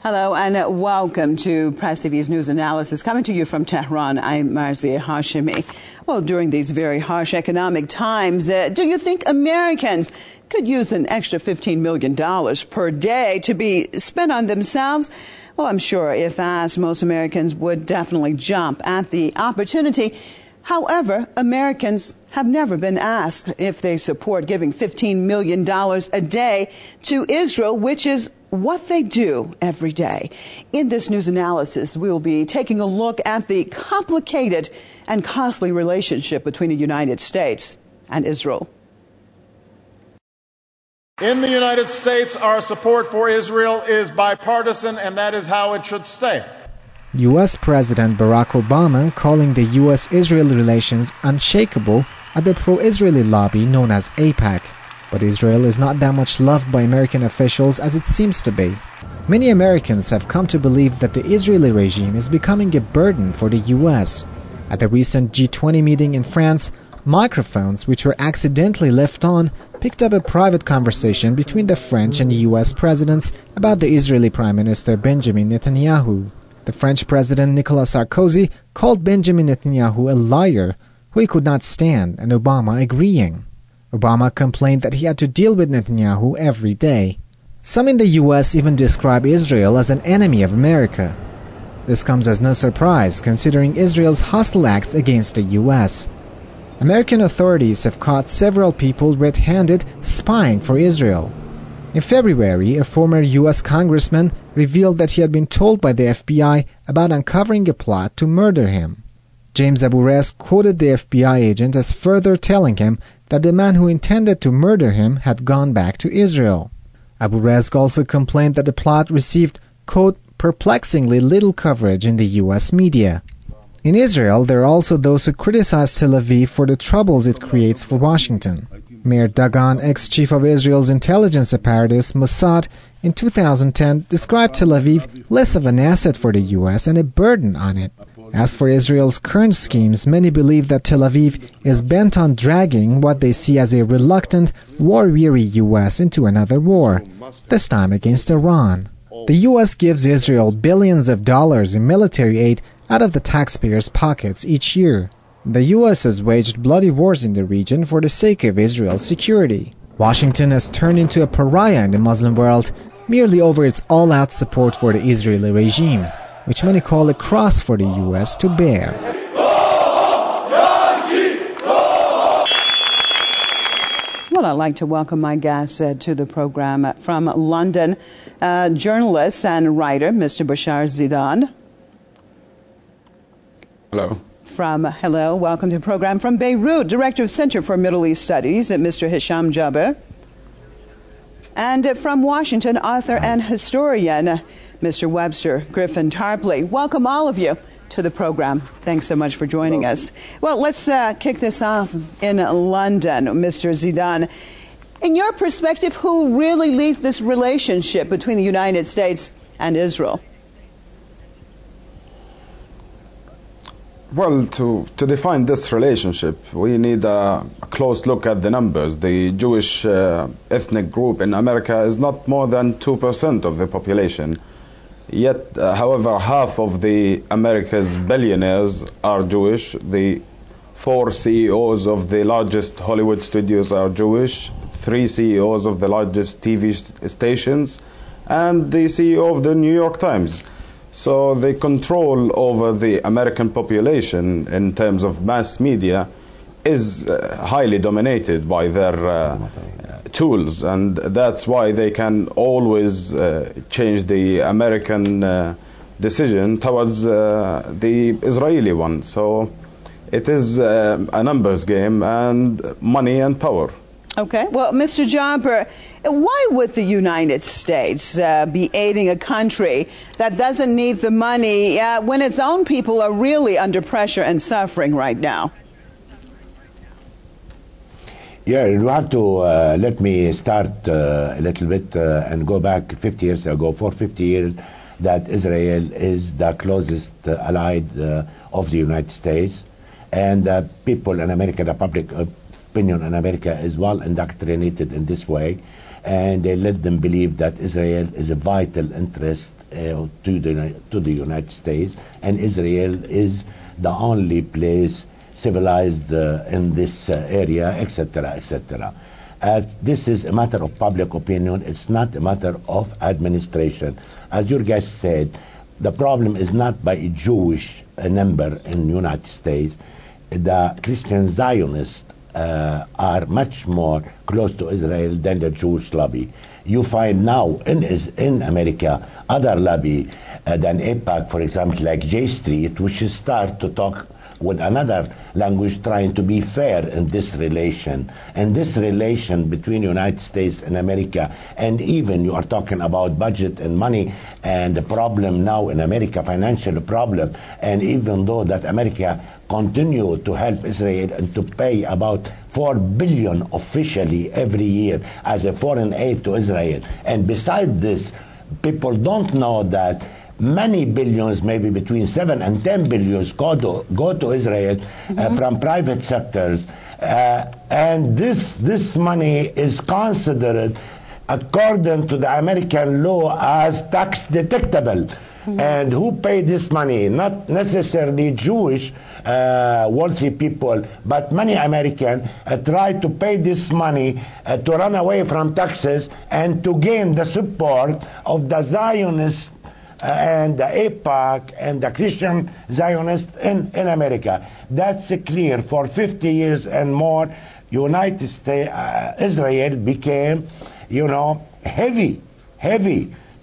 Hello and welcome to Press TV's news analysis. Coming to you from Tehran, I'm Marzieh Hashemi. Well, during these very harsh economic times, do you think Americans could use an extra $15 million per day to be spent on themselves? Well, I'm sure if asked, most Americans would definitely jump at the opportunity. However, Americans have never been asked if they support giving $15 million a day to Israel, which is what they do every day. In this news analysis, we will be taking a look at the complicated and costly relationship between the United States and Israel. In the United States, our support for Israel is bipartisan, and that is how it should stay. U.S. President Barack Obama calling the U.S.-Israel relations unshakable at the pro-Israeli lobby known as AIPAC. But Israel is not that much loved by American officials as it seems to be. Many Americans have come to believe that the Israeli regime is becoming a burden for the U.S. At the recent G20 meeting in France, microphones which were accidentally left on picked up a private conversation between the French and U.S. presidents about the Israeli Prime Minister Benjamin Netanyahu. The French President Nicolas Sarkozy called Benjamin Netanyahu a liar who he could not stand, and Obama agreeing. Obama complained that he had to deal with Netanyahu every day. Some in the U.S. even describe Israel as an enemy of America. This comes as no surprise, considering Israel's hostile acts against the U.S. American authorities have caught several people red-handed spying for Israel. In February, a former U.S. congressman revealed that he had been told by the FBI about uncovering a plot to murder him. James Aburez quoted the FBI agent as further telling him that the man who intended to murder him had gone back to Israel. Aburez also complained that the plot received, quote, perplexingly little coverage in the U.S. media. In Israel, there are also those who criticize Tel Aviv for the troubles it creates for Washington. Meir Dagan, ex-chief of Israel's intelligence apparatus, Mossad, in 2010 described Tel Aviv less of an asset for the U.S. and a burden on it. As for Israel's current schemes, many believe that Tel Aviv is bent on dragging what they see as a reluctant, war-weary U.S. into another war, this time against Iran. The U.S. gives Israel billions of dollars in military aid out of the taxpayers' pockets each year. The U.S. has waged bloody wars in the region for the sake of Israel's security. Washington has turned into a pariah in the Muslim world merely over its all-out support for the Israeli regime, which many call a cross for the U.S. to bear. Well, I'd like to welcome my guest to the program from London, journalist and writer, Mr. Bashar Zidan. Hello. Welcome to the program from Beirut, Director of Center for Middle East Studies, Mr. Hisham Jaber. And from Washington, author and historian, Mr. Webster Griffin Tarpley. Welcome all of you to the program. Thanks so much for joining us. Well, let's kick this off in London, Mr. Zidan. In your perspective, who really leads this relationship between the United States and Israel? Well, to define this relationship, we need a close look at the numbers. The Jewish ethnic group in America is not more than 2% of the population. Yet, however, half of the America's billionaires are Jewish. The 4 CEOs of the largest Hollywood studios are Jewish, 3 CEOs of the largest TV stations, and the CEO of the New York Times. So the control over the American population in terms of mass media is highly dominated by their tools, and that's why they can always change the American decision towards the Israeli one. So it is a numbers game and money and power. Okay. Well, Mr. Jaber, why would the United States be aiding a country that doesn't need the money when its own people are really under pressure and suffering right now? Yeah, you have to let me start a little bit and go back 50 years ago. For 50 years, that Israel is the closest allied of the United States, and people in America, the public opinion in America is well indoctrinated in this way, and they let them believe that Israel is a vital interest to the United States, and Israel is the only place civilized in this area, etc., etc. This is a matter of public opinion. It's not a matter of administration. As your guest said, the problem is not by a Jewish number in the United States. The Christian Zionists are much more close to Israel than the Jewish lobby. You find now in America other lobby than AIPAC, for example, like J Street, which start to talk with another language, trying to be fair in this relation. And this relation between the United States and America, and even you are talking about budget and money, and the problem now in America, financial problem, and even though that America continue to help Israel and to pay about $4 billion officially every year as a foreign aid to Israel. And beside this, people don't know that many billions, maybe between 7 and 10 billions, go to Israel from private sectors, and this money is considered, according to the American law, as tax deductible. And who pay this money? Not necessarily Jewish wealthy people, but many Americans try to pay this money to run away from taxes and to gain the support of the Zionists and the AIPAC and the Christian Zionists in America. That's clear. For 50 years and more, United States, Israel became, heavy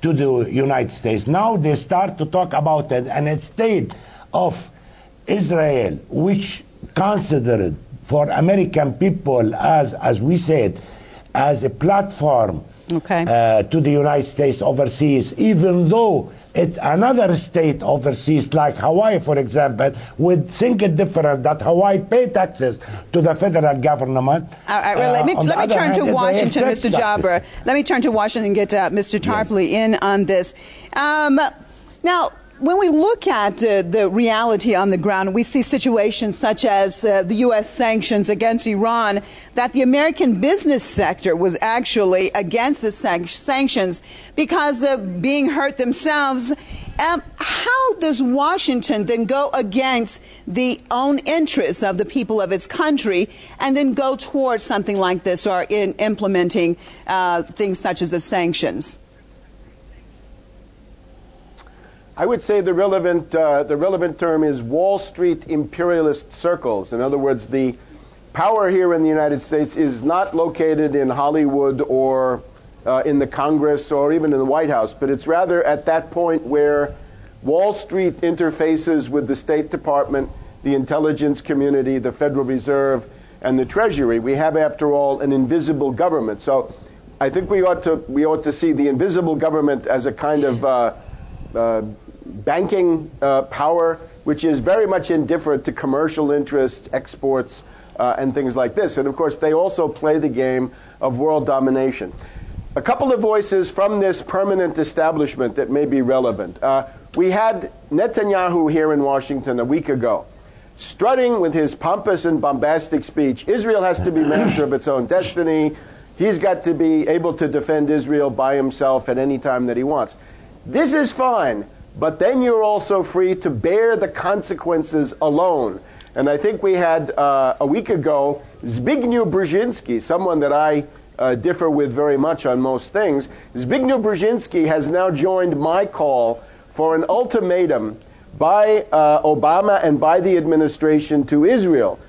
to the United States. Now they start to talk about it, and a state of Israel, which considered for American people as we said, as a platform to the United States overseas, even though it's another state overseas, like Hawaii, for example, would think it different, that Hawaii pay taxes to the federal government. Let me turn to Washington, Mr. Jabber. Let me turn to Washington and get Mr. Tarpley in on this. Now, when we look at the reality on the ground, we see situations such as the U.S. sanctions against Iran, that the American business sector was actually against the sanctions because of being hurt themselves. How does Washington then go against the own interests of the people of its country and then go towards something like this, or in implementing things such as the sanctions? I would say the relevant term is Wall Street imperialist circles. In other words, the power here in the United States is not located in Hollywood or in the Congress or even in the White House, but it's rather at that point where Wall Street interfaces with the State Department, the intelligence community, the Federal Reserve, and the Treasury. We have, after all, an invisible government. So I think we ought to see the invisible government as a kind of banking power, which is very much indifferent to commercial interests, exports, and things like this. And of course, they also play the game of world domination. A couple of voices from this permanent establishment that may be relevant. We had Netanyahu here in Washington a week ago, strutting with his pompous and bombastic speech. Israel has to be master of its own destiny. He's got to be able to defend Israel by himself at any time that he wants. This is fine, but then you're also free to bear the consequences alone. And I think we had a week ago Zbigniew Brzezinski, someone that I differ with very much on most things. Zbigniew Brzezinski has now joined my call for an ultimatum by Obama and by the administration to Israel,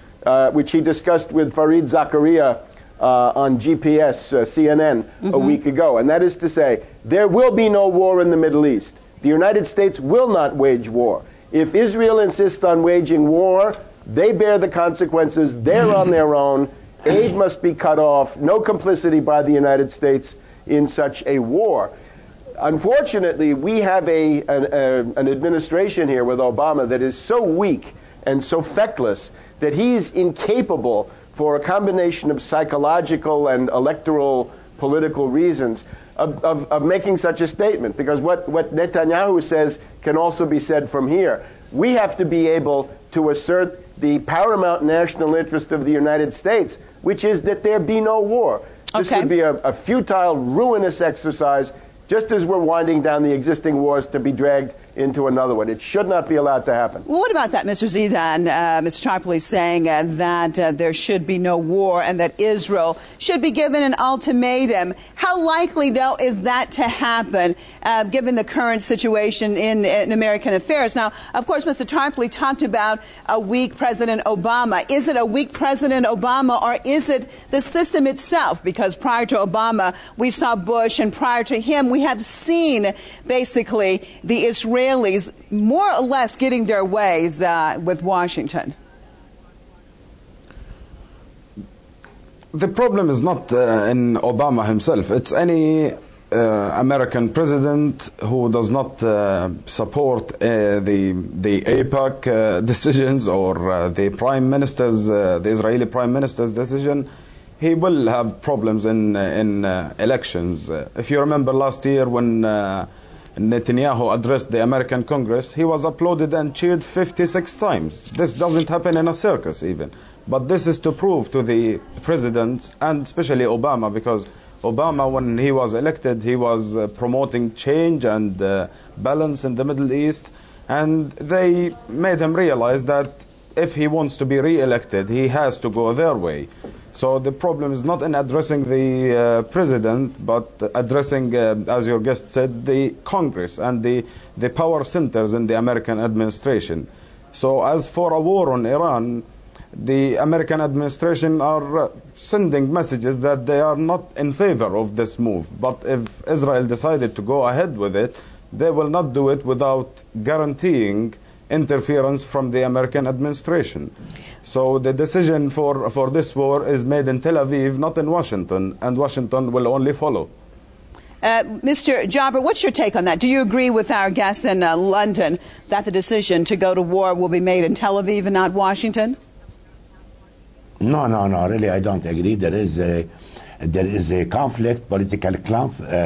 which he discussed with Fareed Zakaria on GPS, CNN, a week ago. And that is to say, there will be no war in the Middle East. The United States will not wage war. If Israel insists on waging war, they bear the consequences. They're on their own. Aid must be cut off. No complicity by the United States in such a war. Unfortunately, we have an administration here with Obama that is so weak and so feckless that he's incapable, for a combination of psychological and electoral political reasons, of making such a statement. Because what Netanyahu says can also be said from here. We have to be able to assert the paramount national interest of the United States, which is that there be no war. This would be a futile, ruinous exercise just as we're winding down the existing wars to be dragged into another one. It should not be allowed to happen. Well, what about that, Mr. Z, then? Mr. Tarpley saying that there should be no war and that Israel should be given an ultimatum. How likely, though, is that to happen, given the current situation in American affairs? Now, of course, Mr. Tarpley talked about a weak President Obama. Is it a weak President Obama, or is it the system itself? Because prior to Obama, we saw Bush, and prior to him, we have seen basically the Israelis more or less getting their ways with Washington. The problem is not in Obama himself. It's any American president who does not support the AIPAC decisions or the Prime Minister's, the Israeli Prime Minister's decision. He will have problems in elections. If you remember last year when Netanyahu addressed the American Congress, he was applauded and cheered 56 times. This doesn't happen in a circus even. But this is to prove to the presidents, and especially Obama, because Obama, when he was elected, he was promoting change and balance in the Middle East, and they made him realize that if he wants to be re-elected, he has to go their way. So the problem is not in addressing the president, but addressing, as your guest said, the Congress and the power centers in the American administration. So as for a war on Iran, the American administration are sending messages that they are not in favor of this move. But if Israel decided to go ahead with it, they will not do it without guaranteeing interference from the American administration. So the decision for this war is made in Tel Aviv, not in Washington, and Washington will only follow. Mr. Jabber, what's your take on that? Do you agree with our guest in London that the decision to go to war will be made in Tel Aviv and not Washington? No, really I don't agree. There is a conflict, political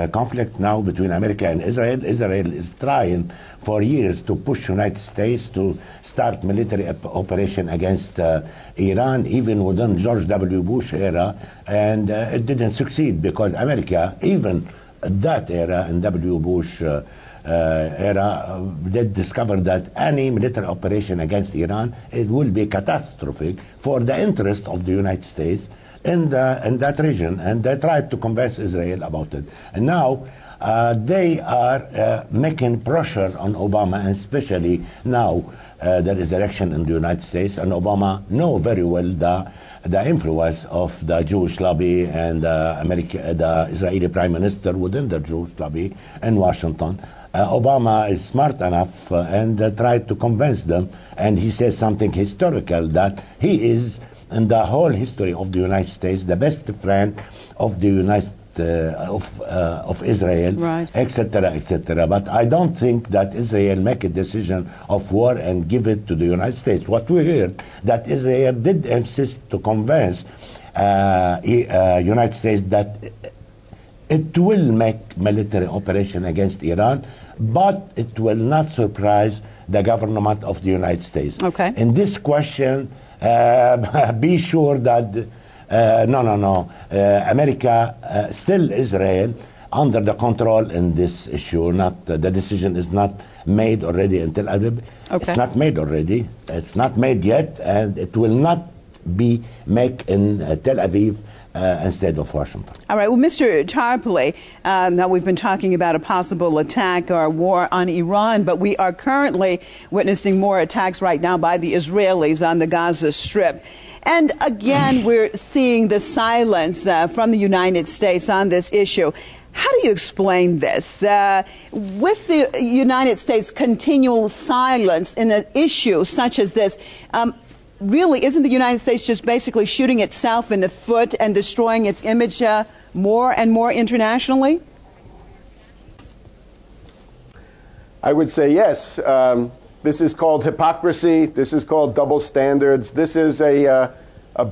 conflict now between America and Israel. Israel is trying for years to push United States to start military operation against Iran, even within George W. Bush era, and it didn't succeed because America, even that era in W. Bush era, they discovered that any military operation against Iran, it will be catastrophic for the interest of the United States in that region, and they tried to convince Israel about it. And now they are making pressure on Obama, and especially now there is election in the United States, and Obama know very well the influence of the Jewish lobby and the Israeli Prime Minister within the Jewish lobby in Washington. Obama is smart enough and tried to convince them, and he says something historical, that he is, in the whole history of the United States, the best friend of the of Israel, right, etc., etc. But I don't think that Israel make a decision of war and give it to the United States. What we heard, that Israel did insist to convince United States that it will make military operation against Iran, but it will not surprise the government of the United States. Okay. In this question, be sure that America, still Israel, under the control in this issue. Not the decision is not made already in Tel Aviv. Okay. It's not made already. It's not made yet, and it will not be made in Tel Aviv instead of Washington. All right. Well, Mr. Tarpley, now we've been talking about a possible attack or war on Iran, but we are currently witnessing more attacks right now by the Israelis on the Gaza Strip. And again, we're seeing the silence from the United States on this issue. How do you explain this? With the United States' continual silence in an issue such as this, really, isn't the United States just basically shooting itself in the foot and destroying its image more and more internationally? I would say yes. This is called hypocrisy. This is called double standards. This is a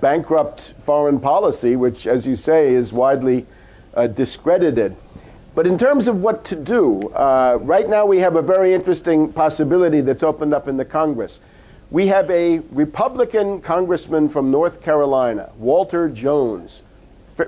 bankrupt foreign policy, which, as you say, is widely discredited. But in terms of what to do, right now we have a very interesting possibility that's opened up in the Congress. We have a Republican congressman from North Carolina, Walter Jones,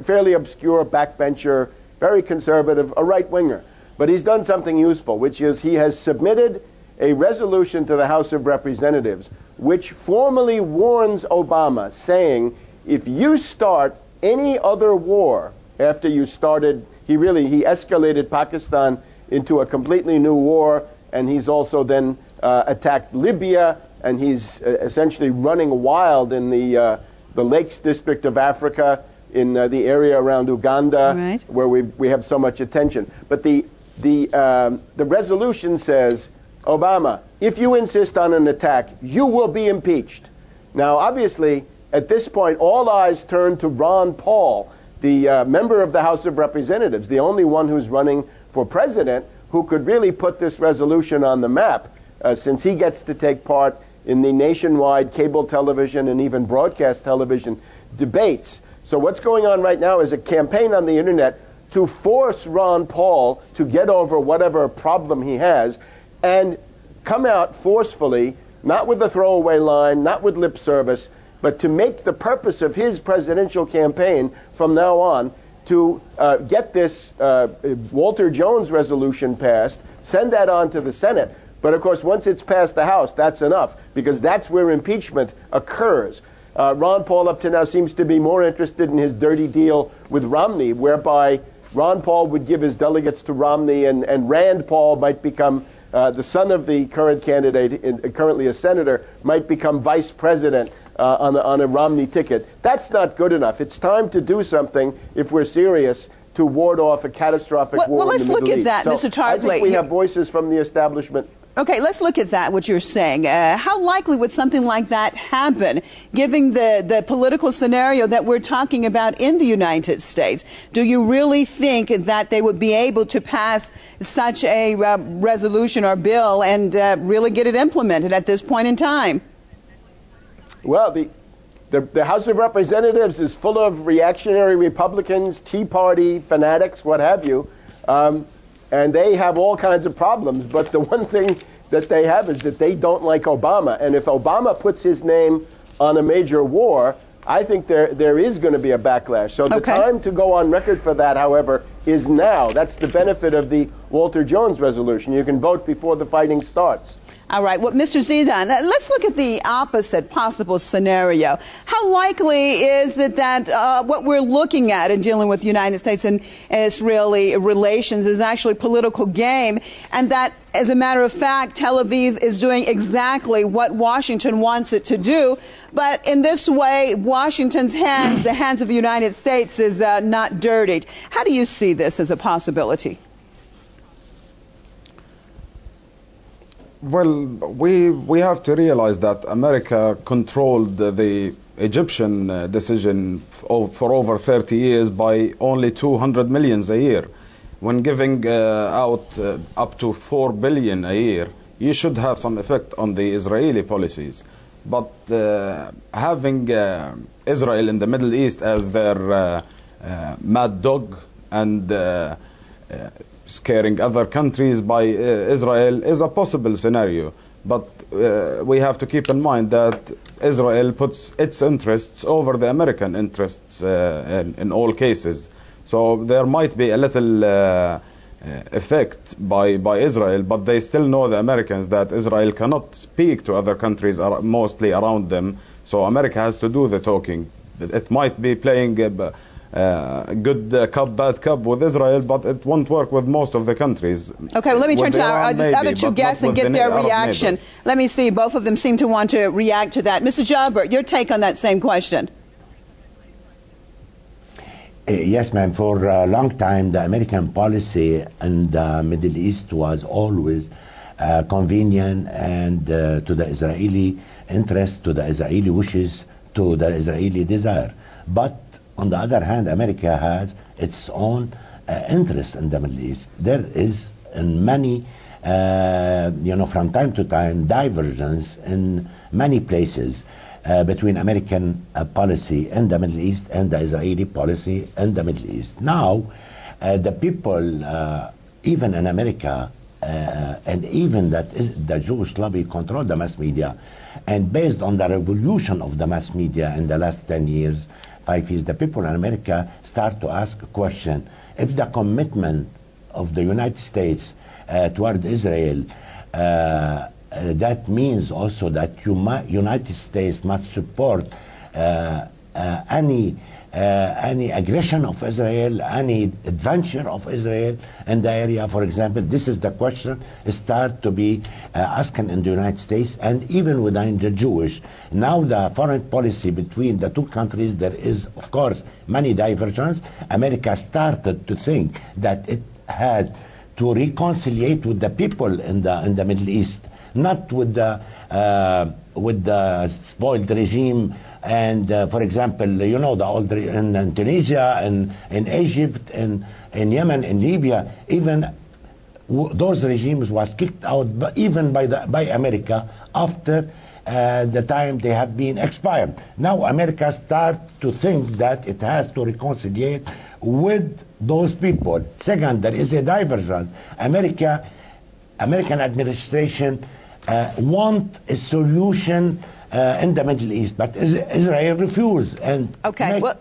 fairly obscure backbencher, very conservative, a right-winger. But he's done something useful, which is he has submitted a resolution to the House of Representatives which formally warns Obama, saying, if you start any other war after you started, he escalated Pakistan into a completely new war, and he's also then attacked Libya, and he's essentially running wild in the Lakes District of Africa, in the area around Uganda, right, where we have so much attention. But the resolution says, Obama, if you insist on an attack, you will be impeached. Now, obviously, at this point, all eyes turn to Ron Paul, the member of the House of Representatives, the only one who's running for president, who could really put this resolution on the map, since he gets to take part in the nationwide cable television and even broadcast television debates. So what's going on right now is a campaign on the internet to force Ron Paul to get over whatever problem he has and come out forcefully, not with a throwaway line, not with lip service, but to make the purpose of his presidential campaign from now on to get this Walter Jones resolution passed, send that on to the Senate. But of course, once it's passed the House, that's enough, because that's where impeachment occurs. Ron Paul up to now seems to be more interested in his dirty deal with Romney, whereby Ron Paul would give his delegates to Romney, and Rand Paul might become, the son of the current candidate, currently a senator, might become vice president on a Romney ticket. That's not good enough. It's time to do something, if we're serious, to ward off a catastrophic war in the Middle East. Well, let's look at that, Mr. Tarpley. I think we have voices from the establishment. Okay, let's look at that, what you're saying. How likely would something like that happen, given the political scenario that we're talking about in the United States? Do you really think that they would be able to pass such a resolution or bill and really get it implemented at this point in time? Well, the House of Representatives is full of reactionary Republicans, Tea Party fanatics, what have you. And they have all kinds of problems, but the one thing that they have is that they don't like Obama. And if Obama puts his name on a major war, I think there is going to be a backlash. So the time to go on record for that, however, is now. That's the benefit of the Walter Jones resolution. You can vote before the fighting starts. All right. Well, Mr. Zidane, let's look at the opposite possible scenario. How likely is it that what we're looking at in dealing with the United States and Israeli relations is actually political game, and that, as a matter of fact, Tel Aviv is doing exactly what Washington wants it to do, but in this way, Washington's hands, the hands of the United States, is not dirtied? How do you see this as a possibility? Well, we have to realize that America controlled the Egyptian decision for over 30 years by only $200 million a year. When giving out up to $4 billion a year, you should have some effect on the Israeli policies. But having Israel in the Middle East as their mad dog and scaring other countries by Israel is a possible scenario. But we have to keep in mind that Israel puts its interests over the American interests in all cases. So there might be a little effect by Israel, but they still know, the Americans, that Israel cannot speak to other countries mostly around them. So America has to do the talking. It might be playing good cup, bad cup with Israel, but it won't work with most of the countries. Okay, well, let me turn to our other two guests and get their reaction. Let me see. Both of them seem to want to react to that. Mr. Jabber, your take on that same question. Yes, ma'am. For a long time, the American policy in the Middle East was always convenient and to the Israeli interest, to the Israeli wishes, to the Israeli desire. But on the other hand, America has its own interest in the Middle East. There is in many, from time to time, divergence in many places between American policy in the Middle East and the Israeli policy in the Middle East. Now, the people, even in America, and even that is the Jewish lobby control the mass media, and based on the revolution of the mass media in the last 10 years, 5 years, the people in America start to ask a question. If the commitment of the United States toward Israel, that means also that United States must support any aggression of Israel, any adventure of Israel in the area. For example, this is the question start to be asked in the United States and even within the Jewish. Now the foreign policy between the two countries, there is of course many divergences. America started to think that it had to reconciliate with the people in the Middle East, not with the spoiled regime. And for example, you know, the old in Tunisia and in Egypt and in Yemen and Libya, even those regimes was kicked out even by America after the time they have been expired. Now America starts to think that it has to reconcile with those people. Second, there is a divergence. American administration want a solution in the Middle East, but Israel refused and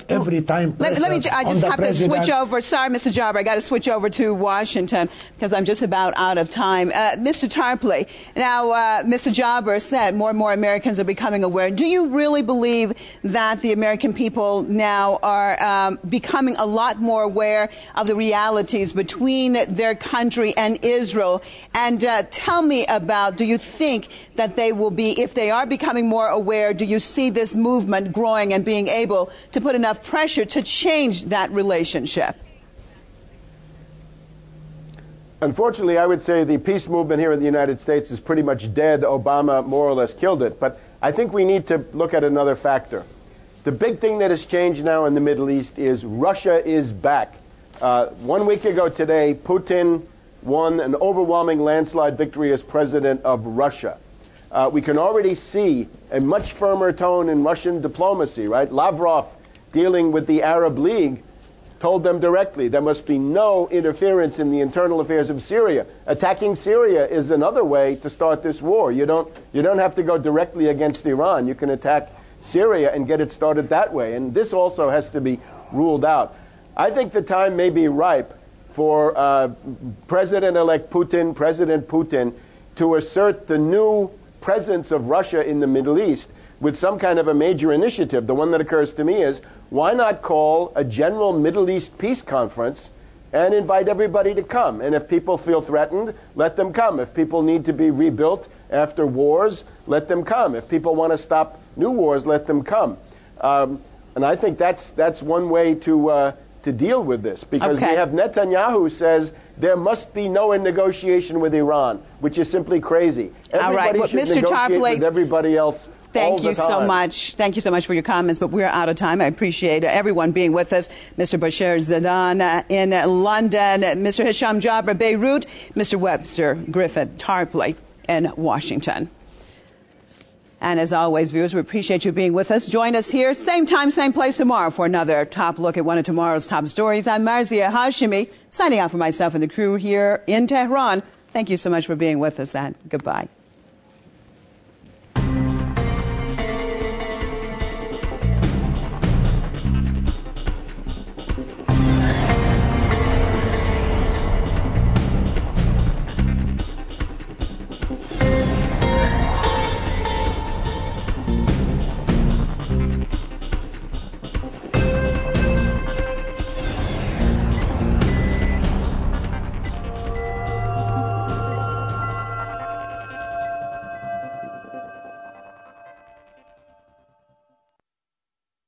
every time. Let me. I just have to switch over. Sorry, Mr. Jarber, I got to switch over to Washington because I'm just about out of time. Mr. Tarpley, now Mr. Jarber said more and more Americans are becoming aware. Do you really believe that the American people now are becoming a lot more aware of the realities between their country and Israel? And tell me about, do you think that they will be, if they are becoming more aware, do you see this movement growing and being able to put enough pressure to change that relationship? Unfortunately, I would say the peace movement here in the United States is pretty much dead. Obama more or less killed it. But I think we need to look at another factor. The big thing that has changed now in the Middle East is Russia is back. 1 week ago today, Putin won an overwhelming landslide victory as president of Russia. We can already see a much firmer tone in Russian diplomacy, right? Lavrov, dealing with the Arab League, told them directly there must be no interference in the internal affairs of Syria. Attacking Syria is another way to start this war. You don't have to go directly against Iran. You can attack Syria and get it started that way. And this also has to be ruled out. I think the time may be ripe for President-elect Putin, President Putin, to assert the new presence of Russia in the Middle East with some kind of a major initiative. The one that occurs to me is, why not call a general Middle East peace conference and invite everybody to come? And if people feel threatened, let them come. If people need to be rebuilt after wars, let them come. If people want to stop new wars, let them come. And I think that's one way to deal with this, because we have Netanyahu who says there must be no negotiation with Iran, which is simply crazy. Everybody should Mr. negotiate Tarpley, with everybody else. Thank you so much. Thank you so much for your comments, but we're out of time. I appreciate everyone being with us. Mr. Bashir Zadan in London, Mr. Hisham Jarber, Beirut, Mr. Webster Griffin Tarpley in Washington. And as always, viewers, we appreciate you being with us. Join us here, same time, same place tomorrow for another top look at one of tomorrow's top stories. I'm Marzia Hashimi, signing out for myself and the crew here in Tehran. Thank you so much for being with us, and goodbye.